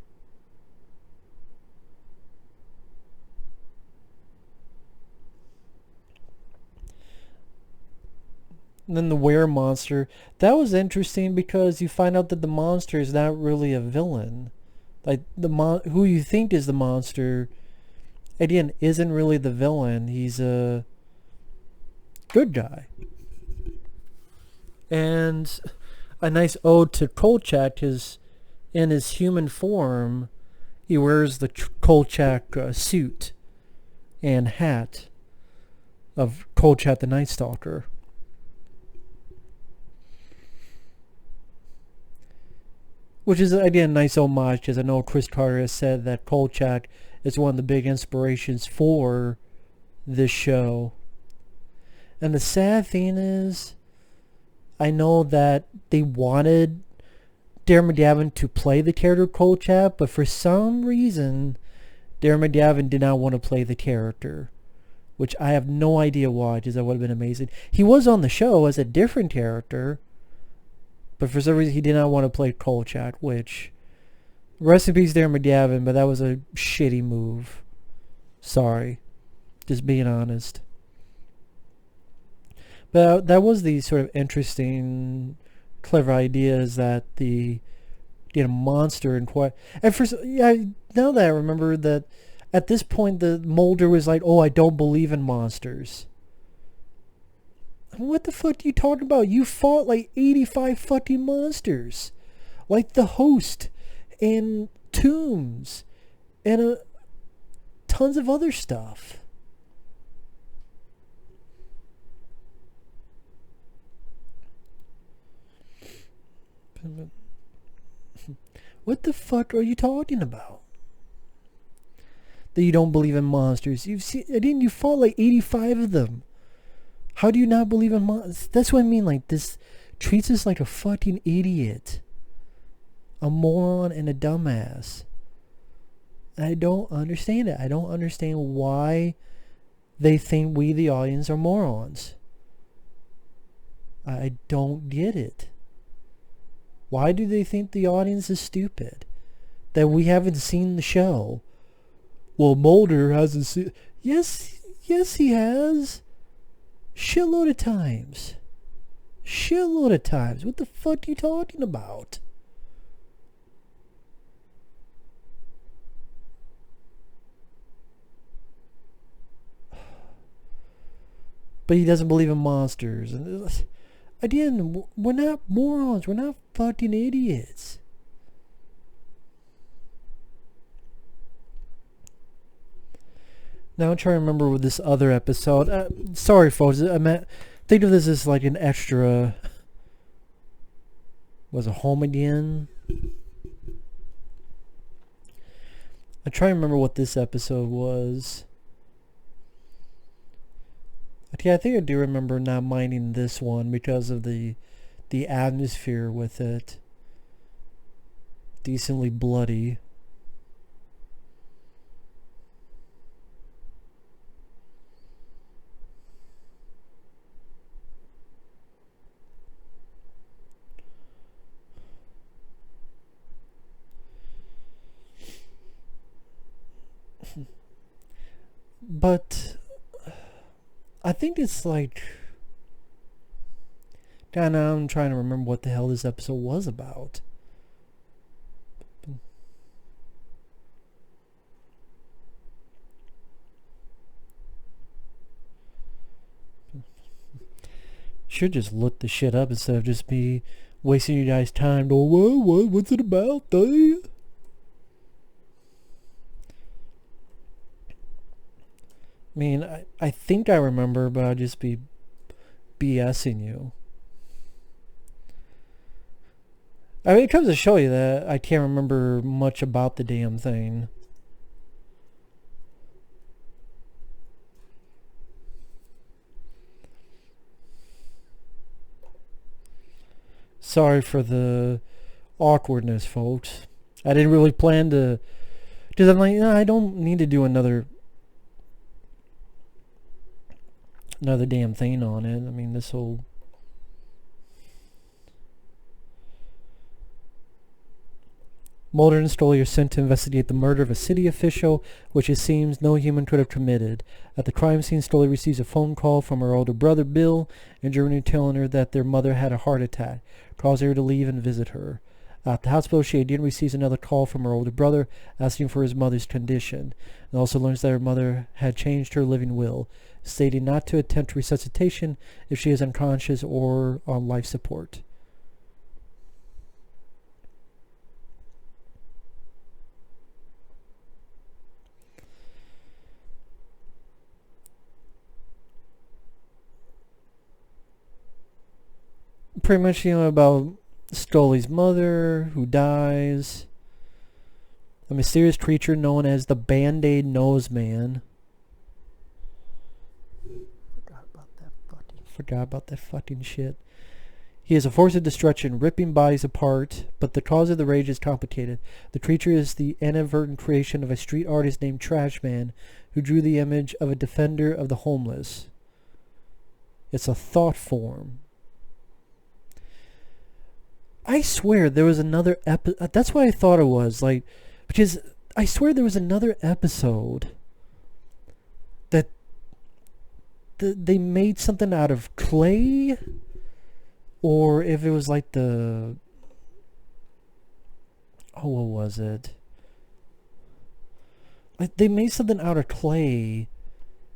And then the were monster. That was interesting because you find out that the monster is not really a villain. Like who you think is the monster, again, isn't really the villain. He's a good guy. And a nice ode to Kolchak is in his human form. He wears the Kolchak suit and hat of Kolchak the Night Stalker. Which is, again, a nice homage, because I know Chris Carter has said that Kolchak is one of the big inspirations for this show. And the sad thing is, I know that they wanted Darren McGavin to play the character Kolchak, but for some reason, Darren McGavin did not want to play the character. Which I have no idea why, because that would have been amazing. He was on the show as a different character, but for some reason he did not want to play Kolchak, which, rest in peace Darren McGavin, but that was a shitty move. Sorry. Just being honest. But that was the sort of interesting, clever idea, is that the monster and now that I remember that at this point the Mulder was like, "Oh, I don't believe in monsters." What the fuck are you talking about? You fought like 85 fucking monsters, like the Host and Tombs and tons of other stuff. What the fuck are you talking about? That you don't believe in monsters? You fought like 85 of them. How do you not believe in monsters? That's what I mean. Like, this treats us like a fucking idiot, a moron, and a dumbass. I don't understand it. I don't understand why they think we, the audience, are morons. I don't get it. Why do they think the audience is stupid? That we haven't seen the show? Well, Mulder hasn't seen... Yes, he has. Shitload of times. What the fuck are you talking about? But he doesn't believe in monsters. And again, we're not morons. We're not fucking idiots. Now I'm trying to remember with this other episode. Sorry, folks. Think of this as like an extra. Was it Home Again? I try to remember what this episode was. Okay, I think I do remember not minding this one because of the atmosphere with it. Decently bloody. But I think it's like, God, now I'm trying to remember what the hell this episode was about. Should just look the shit up instead of just me wasting you guys' time going, what's it about, though? I mean, I think I remember, but I'll just be BSing you. I mean, it comes to show you that I can't remember much about the damn thing. Sorry for the awkwardness, folks. I didn't really plan to... Because I'm like, no, I don't need to do another damn thing on it. I mean, this whole... Mulder and Scully are sent to investigate the murder of a city official, which it seems no human could have committed. At the crime scene, Scully receives a phone call from her older brother, Bill, in Germany telling her that their mother had a heart attack, causing her to leave and visit her. At the hospital, she again receives another call from her older brother, asking for his mother's condition, and also learns that her mother had changed her living will, stating not to attempt resuscitation if she is unconscious or on life support. Pretty much, about Scully's mother, who dies. A mysterious creature known as the Band-Aid Nose Man. Forgot about that fucking shit. He is a force of destruction, ripping bodies apart, but the cause of the rage is complicated. The creature is the inadvertent creation of a street artist named Trash Man, who drew the image of a defender of the homeless. It's a thought form. I swear there was another episode. That's what I thought it was. Because I swear there was another episode that they made something out of clay, or if it was like the... Oh, what was it? Like they made something out of clay,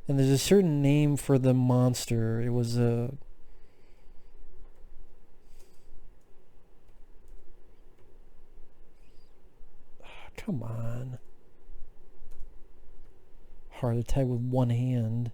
and there's a certain name for the monster. It was a... Come on. Heart attack with one hand.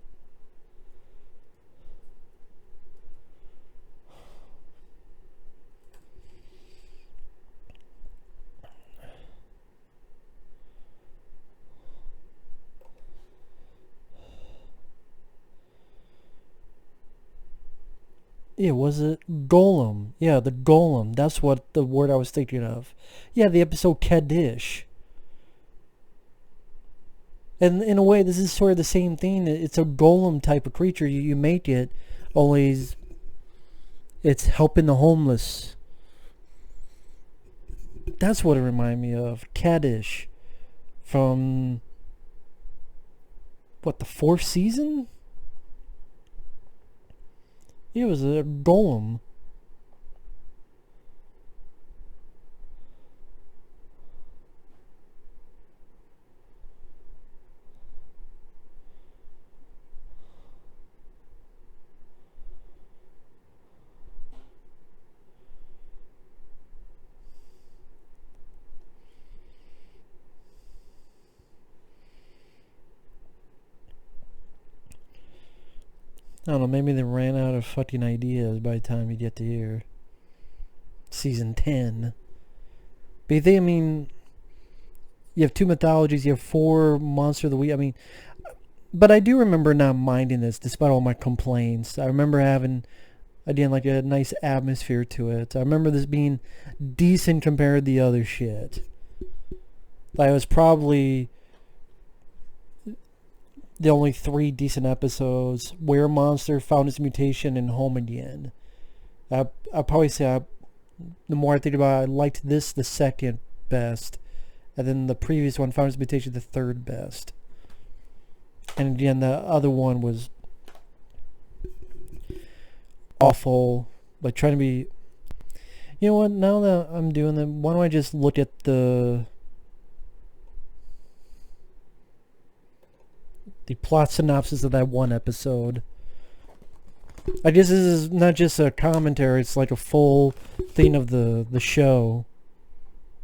Yeah, was it Golem? Yeah, the Golem. That's what the word I was thinking of. Yeah, the episode Kaddish. And in a way, this is sort of the same thing. It's a golem type of creature. You make it, only it's helping the homeless. That's what it reminded me of. Kaddish. From, what, the 4th season? It was a golem. I don't know, maybe they ran out of fucking ideas by the time you get to here. Season 10. But you think, you have 2 mythologies, you have 4 Monster of the Week. But I do remember not minding this, despite all my complaints. I remember having, again, like a nice atmosphere to it. I remember this being decent compared to the other shit. Like, it was probably the only 3 decent episodes. Where Monster found its mutation and home again. I'll probably say, the more I think about it, I liked this the second best. And then the previous one, found its mutation, the third best. And again, the other one was awful. Like, trying to be... You know what, now that I'm doing that, why don't I just look at the plot synopsis of that one episode. I guess this is not just a commentary, it's like a full thing of the show.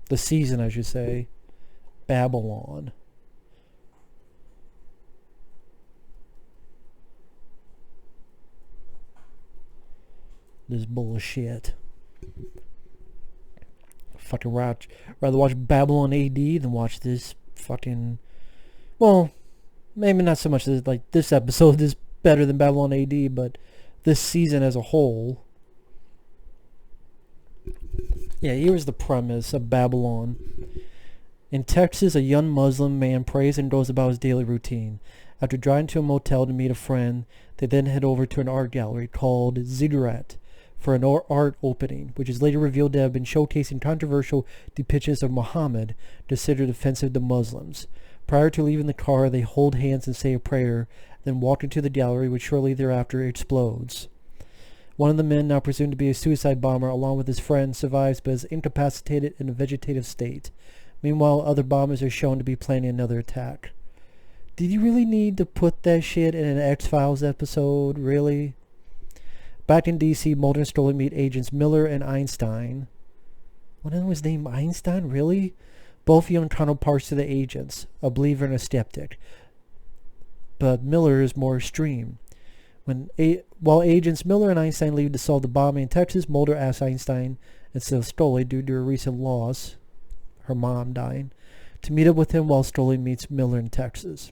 The season, I should say. Babylon. This bullshit. Fucking rather watch Babylon AD than watch this fucking... Well, maybe not so much as like this episode is better than Babylon AD, but this season as a whole. Yeah, here's the premise of Babylon. In Texas, a young Muslim man prays and goes about his daily routine. After driving to a motel to meet a friend, they then head over to an art gallery called Ziggurat, for an art opening, which is later revealed to have been showcasing controversial depictions of Muhammad considered offensive to Muslims. Prior to leaving the car, they hold hands and say a prayer, then walk into the gallery, which shortly thereafter explodes. One of the men, now presumed to be a suicide bomber, along with his friend, survives but is incapacitated in a vegetative state. Meanwhile, other bombers are shown to be planning another attack. Did you really need to put that shit in an X-Files episode? Really? Back in D.C., Mulder and Scully meet agents Miller and Einstein. One of them was named Einstein? Really? Both young counterparts to the agents, a believer and a skeptic. But Miller is more extreme. While agents Miller and Einstein leave to solve the bombing in Texas, Mulder asks Einstein, instead of Scully due to her recent loss, her mom dying, to meet up with him while Scully meets Miller in Texas.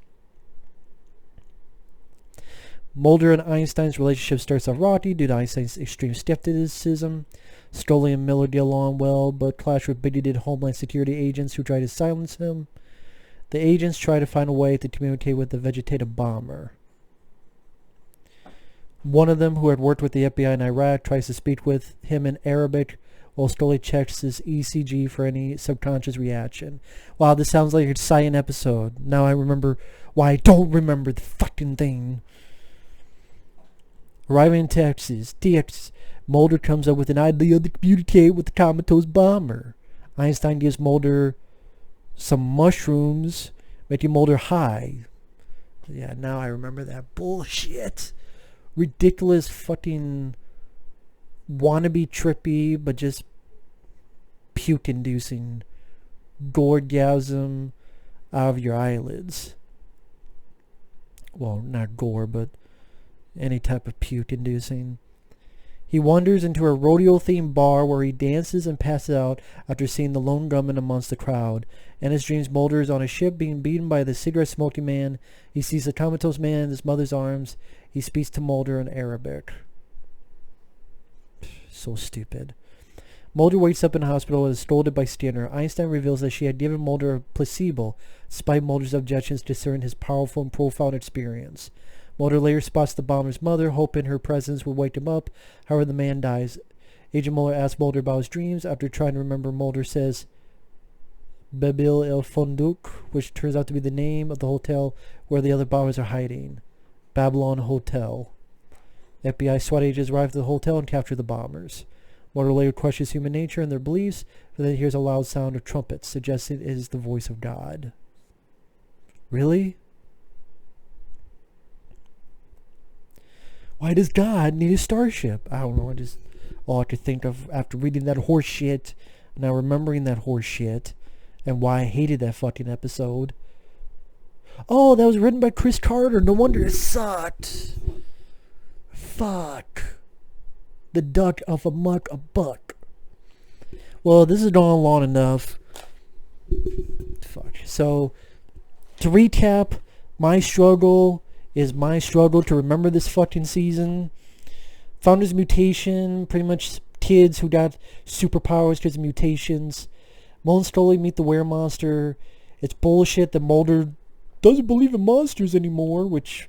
Mulder and Einstein's relationship starts off rocky due to Einstein's extreme skepticism. Scully and Miller get along well, but clash with bigoted Homeland Security agents who try to silence him. The agents try to find a way to communicate with the vegetative bomber. One of them, who had worked with the FBI in Iraq, tries to speak with him in Arabic, while Scully checks his ECG for any subconscious reaction. Wow, this sounds like a science episode. Now I remember why I don't remember the fucking thing. Arriving in Texas, Mulder comes up with an idea to communicate with the comatose bomber. Einstein gives Mulder some mushrooms, making Mulder high. Yeah, now I remember that bullshit. Ridiculous fucking wannabe trippy, but just puke-inducing goregasm out of your eyelids. Well, not gore, but any type of puke-inducing. He wanders into a rodeo-themed bar where he dances and passes out after seeing the lone gunman amongst the crowd. In his dreams, Mulder is on a ship being beaten by the cigarette-smoking man. He sees the comatose man in his mother's arms. He speaks to Mulder in Arabic. So stupid. Mulder wakes up in a hospital and is scolded by Skinner. Einstein reveals that she had given Mulder a placebo, despite Mulder's objections concerning his powerful and profound experience. Mulder later spots the bomber's mother, hoping her presence will wake him up. However, the man dies. Agent Muller asks Mulder about his dreams. After trying to remember, Mulder says Babil El Fonduk, which turns out to be the name of the hotel where the other bombers are hiding. Babylon Hotel. FBI SWAT agents arrive at the hotel and capture the bombers. Mulder later questions human nature and their beliefs, but then hears a loud sound of trumpets, suggesting it is the voice of God. Really? Why does God need a starship? I don't know. Just all I could think of after reading that horse shit, now remembering that horse shit, and why I hated that fucking episode. Oh, that was written by Chris Carter. No wonder it sucked. Fuck. The duck of a muck a buck. Well, this has gone on long enough. Fuck. So, to recap, my struggle is my struggle to remember this fucking season. Founder's mutation, pretty much kids who got superpowers because of mutations. Mulder and Scully meet the were-monster. It's bullshit that Mulder doesn't believe in monsters anymore, which,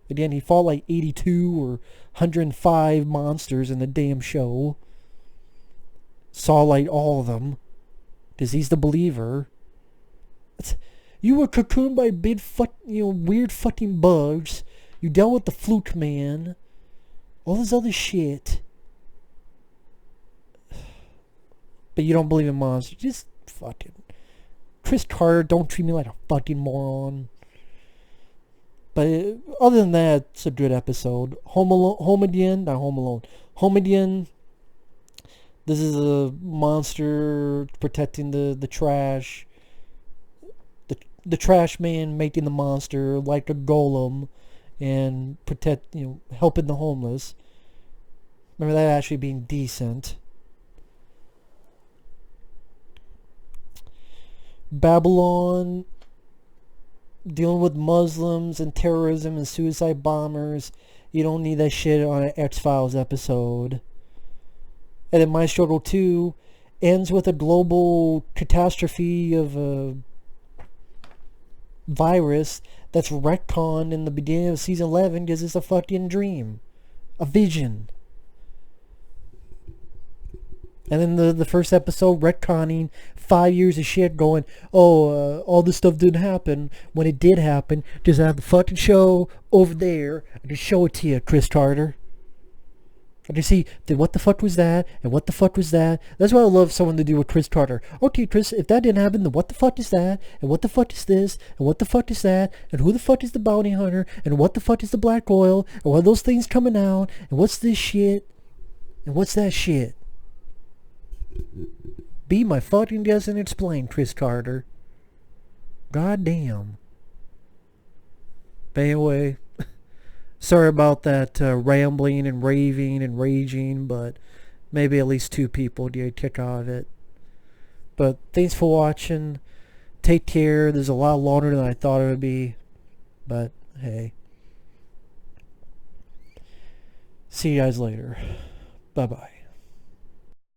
again, he fought like 82 or 105 monsters in the damn show. Saw like all of them, because he's the believer. You were cocooned by big weird fucking bugs. You dealt with the fluke man. All this other shit. But you don't believe in monsters. Just fucking Chris Carter, don't treat me like a fucking moron. But other than that, it's a good episode. Home Again. This is a monster protecting the trash. The trash man making the monster like a golem and helping the homeless. Remember that actually being decent. Babylon, dealing with Muslims and terrorism and suicide bombers. You don't need that shit on an X-Files episode. And then My Struggle 2 ends with a global catastrophe of a virus that's retconned in the beginning of season 11 because it's a fucking dream. A vision. And then the first episode, retconning 5 years of shit, going, oh, all this stuff didn't happen. When it did happen, just have the fucking show over there and just show it to you, Chris Carter. And you see, what the fuck was that? And what the fuck was that? That's what I love someone to do with Chris Carter. Okay, Chris, if that didn't happen, then what the fuck is that? And what the fuck is this? And what the fuck is that? And who the fuck is the bounty hunter? And what the fuck is the black oil? And what are those things coming out? And what's this shit? And what's that shit? Be my fucking guest and explain, Chris Carter. God damn. But anyway, sorry about that rambling and raving and raging, but maybe at least 2 people did kick out of it. But thanks for watching. Take care. There's a lot longer than I thought it would be. But hey. See you guys later. Bye-bye.